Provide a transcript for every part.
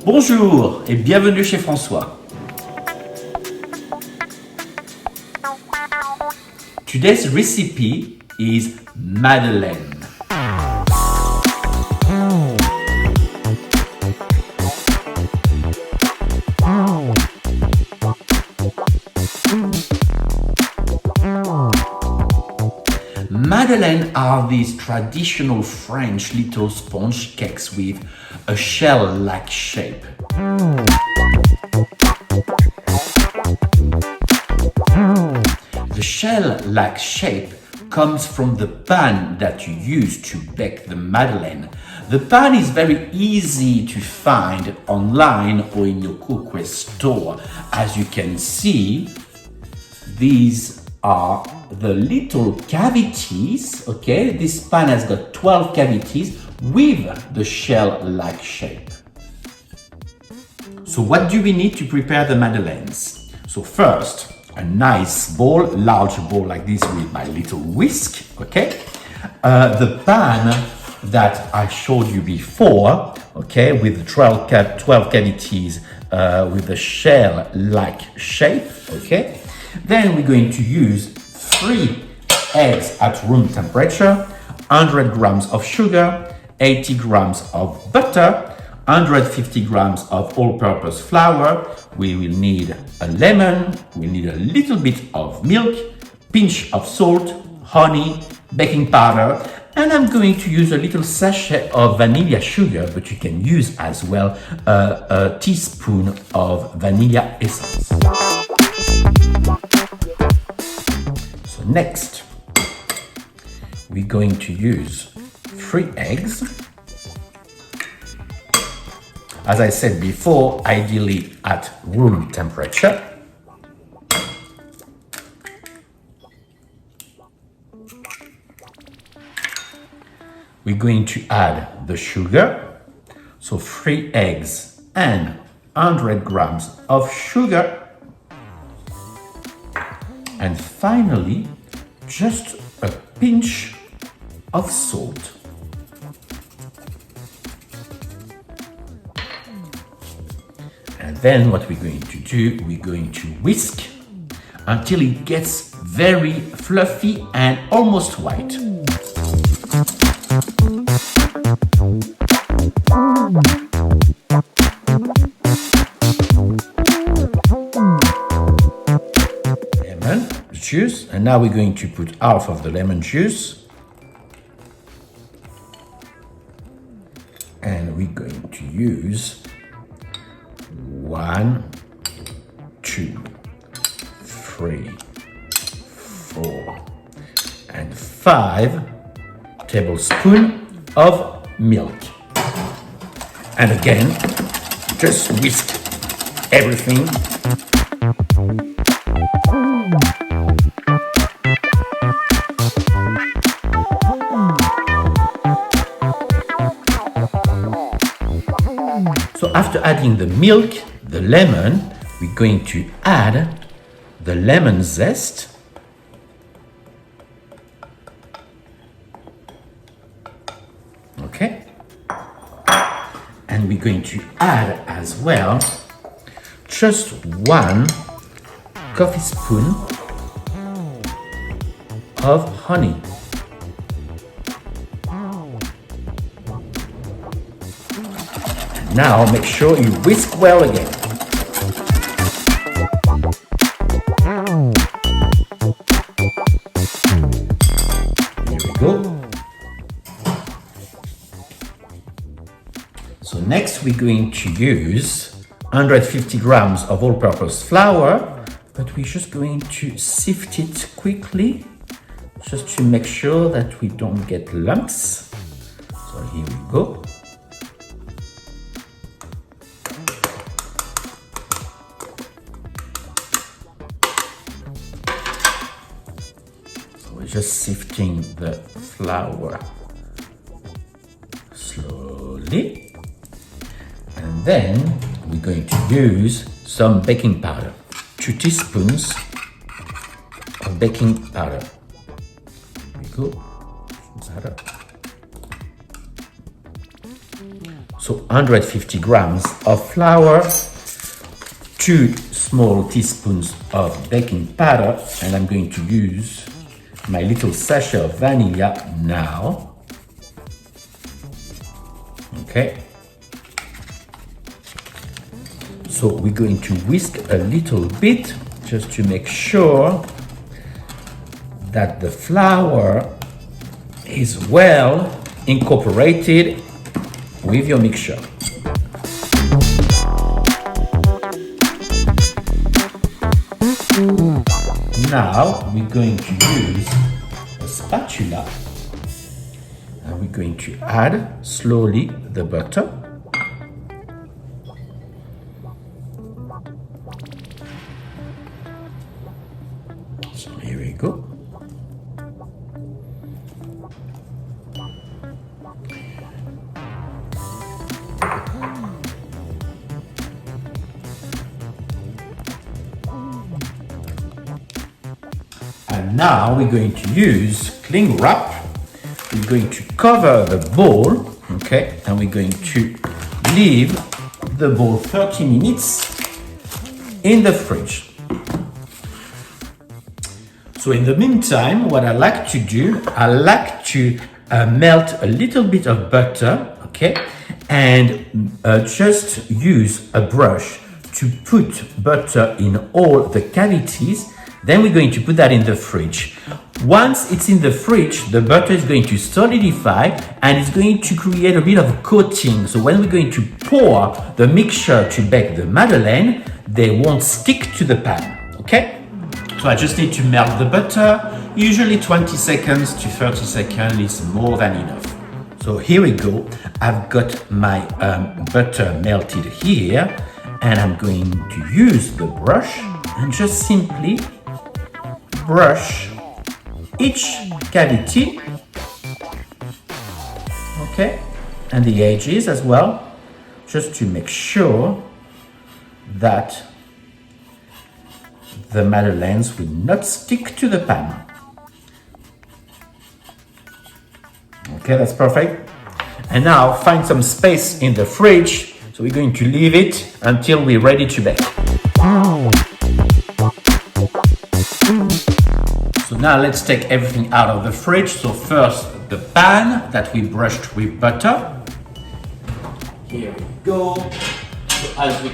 Bonjour et bienvenue chez François. Today's recipe is Madeleine. Madeleines are these traditional French little sponge cakes with a shell-like shape. The shell-like shape comes from the pan that you use to bake the Madeleine. The pan is very easy to find online or in your cookware store. As you can see, these are the little cavities, okay? This pan has got 12 cavities with the shell-like shape. So what do we need to prepare the Madeleines? So first, a nice bowl, large bowl like this with my little whisk, okay? The pan that I showed you before, okay, with the 12 cavities with the shell-like shape, okay? Then we're going to use 3 eggs at room temperature, 100 grams of sugar, 80 grams of butter, 150 grams of all-purpose flour. We will need a lemon, we need a little bit of milk, pinch of salt, honey, baking powder, and I'm going to use a little sachet of vanilla sugar, but you can use as well a teaspoon of vanilla essence. So next, we're going to use 3 eggs. As I said before, ideally at room temperature. We're going to add the sugar. So 3 eggs and 100 grams of sugar. And finally, just a pinch of salt. And then what we're going to do, we're going to whisk until it gets very fluffy and almost white. Lemon juice, and now we're going to put half of the lemon juice. And we're going to use 1, 2, 3, 4, and 5 tablespoons of milk. And again, just whisk everything. So after adding the milk, the lemon, we're going to add the lemon zest. Okay. And we're going to add as well just 1 coffee spoon of honey. Now make sure you whisk well again. Here we go. So next we're going to use 150 grams of all-purpose flour, but we're just going to sift it quickly, just to make sure that we don't get lumps. So here we go. Just sifting the flour slowly, and then we're going to use some baking powder, 2 teaspoons of baking powder. Here we go. Powder. So 150 grams of flour, 2 small teaspoons of baking powder, and I'm going to use my little sachet of vanilla now. Okay. So we're going to whisk a little bit just to make sure that the flour is well incorporated with your mixture. Now we're going to use a spatula and we're going to add slowly the butter. So here we go. And now we're going to use cling wrap. We're going to cover the bowl, okay, and we're going to leave the bowl 30 minutes in the fridge. So in the meantime, what I like to do, I like to melt a little bit of butter, okay, and just use a brush to put butter in all the cavities. Then we're going to put that in the fridge. Once it's in the fridge, the butter is going to solidify and it's going to create a bit of a coating. So when we're going to pour the mixture to bake the Madeleine, they won't stick to the pan, okay? So I just need to melt the butter. Usually 20 seconds to 30 seconds is more than enough. So here we go. I've got my butter melted here and I'm going to use the brush and just simply brush each cavity, okay, and the edges as well, just to make sure that the Madeleines will not stick to the pan. Okay, that's perfect. And now find some space in the fridge. So we're going to leave it until we're ready to bake. So now let's take everything out of the fridge. So first the pan that we brushed with butter. Here we go. So as you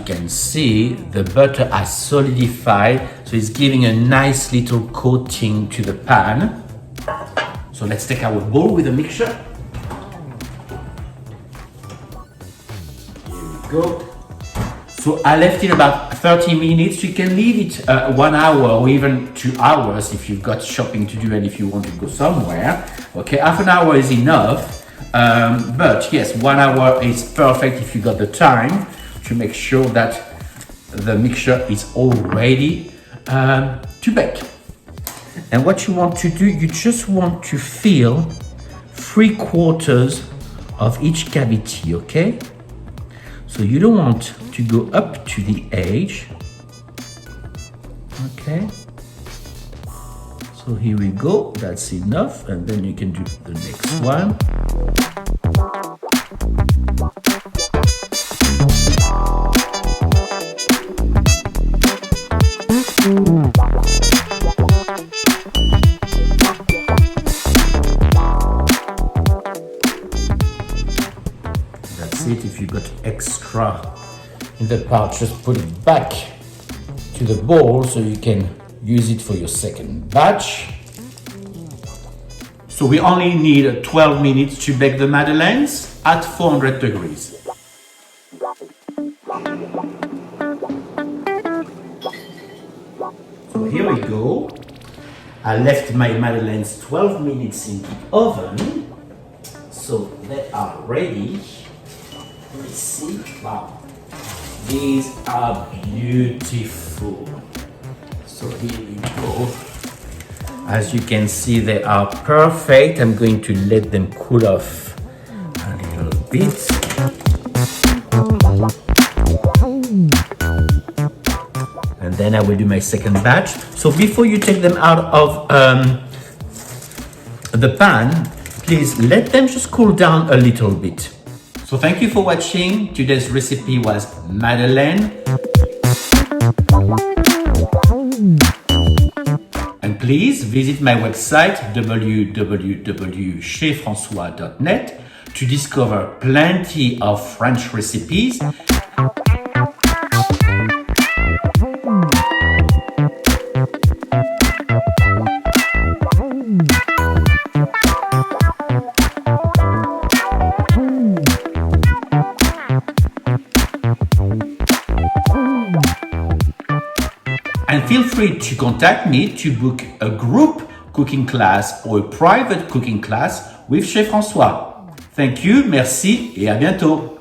can see, the butter has solidified. So it's giving a nice little coating to the pan. So let's take our bowl with a mixture. Here we go. So I left it about 30 minutes. You can leave it 1 hour or even 2 hours if you've got shopping to do and if you want to go somewhere. Okay, half an hour is enough. But yes, 1 hour is perfect if you got the time to make sure that the mixture is all ready to bake. And what you want to do, you just want to fill 3/4 of each cavity, okay? So you don't want to go up to the edge, okay? So here we go, that's enough, and then you can do the next one. That's it. If you got extra in the pot, just put it back to the bowl so you can use it for your second batch. So we only need 12 minutes to bake the Madeleines at 400 degrees. So here we go. I left my Madeleines 12 minutes in the oven. So they are ready. Let me see. Wow. These are beautiful. So here we go. As you can see, they are perfect. I'm going to let them cool off a little bit. And then I will do my second batch. So before you take them out of the pan, please let them just cool down a little bit. So thank you for watching. Today's recipe was Madeleine. And please visit my website www.chezfrancois.net to discover plenty of French recipes. And feel free to contact me to book a group cooking class or a private cooking class with Chez François. Thank you, merci et à bientôt.